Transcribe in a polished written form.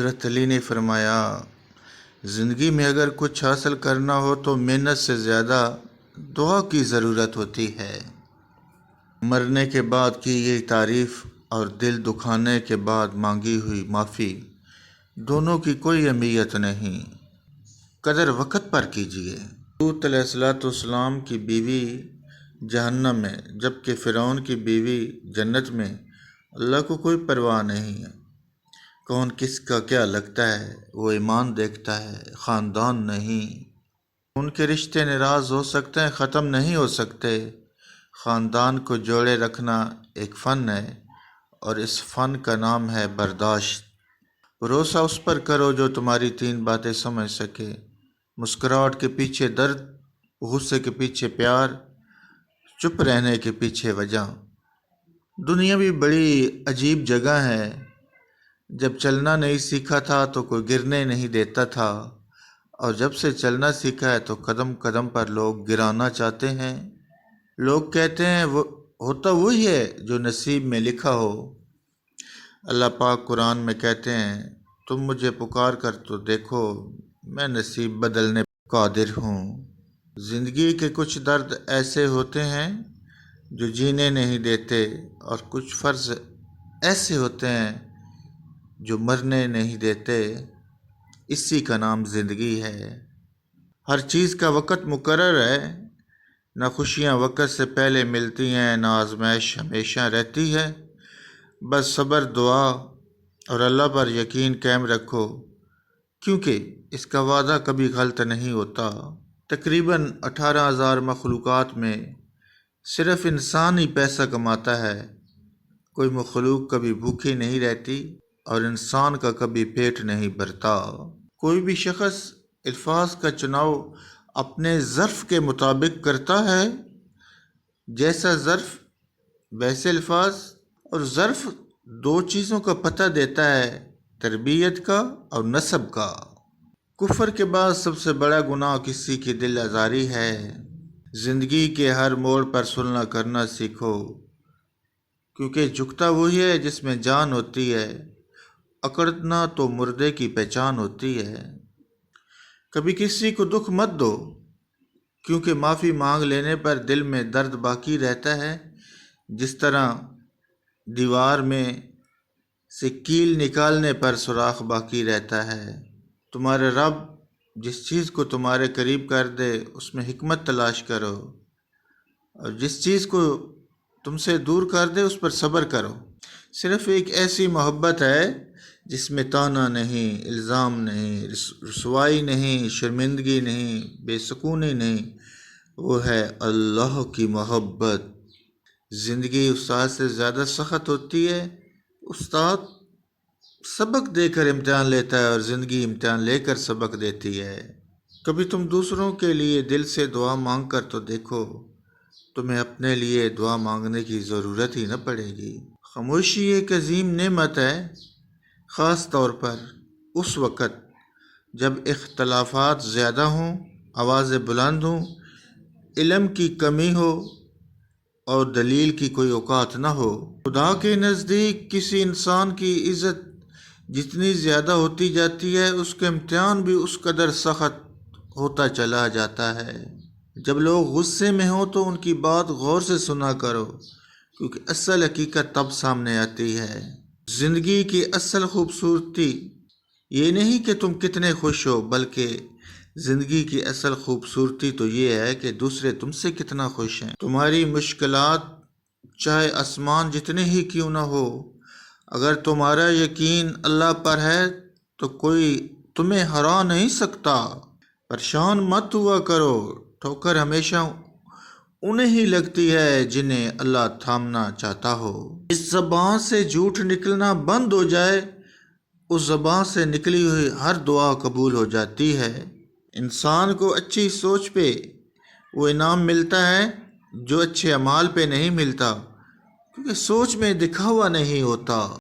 حضرت علی نے فرمایا، زندگی میں اگر کچھ حاصل کرنا ہو تو محنت سے زیادہ دعا کی ضرورت ہوتی ہے۔ مرنے کے بعد کی گئی تعریف اور دل دکھانے کے بعد مانگی ہوئی معافی دونوں کی کوئی اہمیت نہیں۔ قدر وقت پر کیجیے۔ لوط علیہ السلام کی بیوی جہنم میں جبکہ فرعون کی بیوی جنت میں، اللہ کو کوئی پرواہ نہیں ہے۔ کون کس کا کیا لگتا ہے، وہ ایمان دیکھتا ہے، خاندان نہیں۔ ان کے رشتے ناراض ہو سکتے ہیں، ختم نہیں ہو سکتے۔ خاندان کو جوڑے رکھنا ایک فن ہے، اور اس فن کا نام ہے برداشت۔ بھروسہ اس پر کرو جو تمہاری 3 باتیں سمجھ سکے: مسکراہٹ کے پیچھے درد، غصے کے پیچھے پیار، چپ رہنے کے پیچھے وجہ۔ دنیا بھی بڑی عجیب جگہ ہے۔ جب چلنا نہیں سیکھا تھا تو کوئی گرنے نہیں دیتا تھا، اور جب سے چلنا سیکھا ہے تو قدم قدم پر لوگ گرانا چاہتے ہیں۔ لوگ کہتے ہیں وہ ہوتا وہی ہے جو نصیب میں لکھا ہو۔ اللہ پاک قرآن میں کہتے ہیں، تم مجھے پکار کر تو دیکھو، میں نصیب بدلنے قادر ہوں۔ زندگی کے کچھ درد ایسے ہوتے ہیں جو جینے نہیں دیتے، اور کچھ فرض ایسے ہوتے ہیں جو مرنے نہیں دیتے۔ اسی کا نام زندگی ہے۔ ہر چیز کا وقت مقرر ہے۔ نہ خوشیاں وقت سے پہلے ملتی ہیں، نہ آزمائش ہمیشہ رہتی ہے۔ بس صبر، دعا اور اللہ پر یقین قائم رکھو، کیونکہ اس کا وعدہ کبھی غلط نہیں ہوتا۔ تقریباً 18,000 مخلوقات میں صرف انسان ہی پیسہ کماتا ہے۔ کوئی مخلوق کبھی بھوکی نہیں رہتی، اور انسان کا کبھی پیٹ نہیں بھرتا۔ کوئی بھی شخص الفاظ کا چناؤ اپنے ظرف کے مطابق کرتا ہے۔ جیسا ظرف ویسے الفاظ، اور ظرف 2 چیزوں کا پتہ دیتا ہے: تربیت کا اور نسب کا۔ کفر کے بعد سب سے بڑا گناہ کسی کی دل آزاری ہے۔ زندگی کے ہر موڑ پر سلنا کرنا سیکھو، کیونکہ جھکتا وہی ہے جس میں جان ہوتی ہے، اکڑنا تو مردے کی پہچان ہوتی ہے۔ کبھی کسی کو دکھ مت دو، کیونکہ معافی مانگ لینے پر دل میں درد باقی رہتا ہے، جس طرح دیوار میں سے کیل نکالنے پر سوراخ باقی رہتا ہے۔ تمہارے رب جس چیز کو تمہارے قریب کر دے اس میں حکمت تلاش کرو، اور جس چیز کو تم سے دور کر دے اس پر صبر کرو۔ صرف ایک ایسی محبت ہے جس میں طعنہ نہیں، الزام نہیں، رسوائی نہیں، شرمندگی نہیں، بے سکونی نہیں، وہ ہے اللہ کی محبت۔ زندگی استاد سے زیادہ سخت ہوتی ہے۔ استاد سبق دے کر امتحان لیتا ہے، اور زندگی امتحان لے کر سبق دیتی ہے۔ کبھی تم دوسروں کے لیے دل سے دعا مانگ کر تو دیکھو، تمہیں اپنے لیے دعا مانگنے کی ضرورت ہی نہ پڑے گی۔ خاموشی ایک عظیم نعمت ہے، خاص طور پر اس وقت جب اختلافات زیادہ ہوں، آوازیں بلند ہوں، علم کی کمی ہو اور دلیل کی کوئی اوقات نہ ہو۔ خدا کے نزدیک کسی انسان کی عزت جتنی زیادہ ہوتی جاتی ہے، اس کا امتحان بھی اس قدر سخت ہوتا چلا جاتا ہے۔ جب لوگ غصے میں ہوں تو ان کی بات غور سے سنا کرو، کیونکہ اصل حقیقت تب سامنے آتی ہے۔ زندگی کی اصل خوبصورتی یہ نہیں کہ تم کتنے خوش ہو، بلکہ زندگی کی اصل خوبصورتی تو یہ ہے کہ دوسرے تم سے کتنا خوش ہیں۔ تمہاری مشکلات چاہے آسمان جتنے ہی کیوں نہ ہو، اگر تمہارا یقین اللہ پر ہے تو کوئی تمہیں ہرا نہیں سکتا۔ پریشان مت ہوا کرو، ٹھوکر ہمیشہ انہیں ہی لگتی ہے جنہیں اللہ تھامنا چاہتا ہو۔ اس زبان سے جھوٹ نکلنا بند ہو جائے، اس زبان سے نکلی ہوئی ہر دعا قبول ہو جاتی ہے۔ انسان کو اچھی سوچ پہ وہ انعام ملتا ہے جو اچھے اعمال پہ نہیں ملتا، کیونکہ سوچ میں دکھاوا نہیں ہوتا۔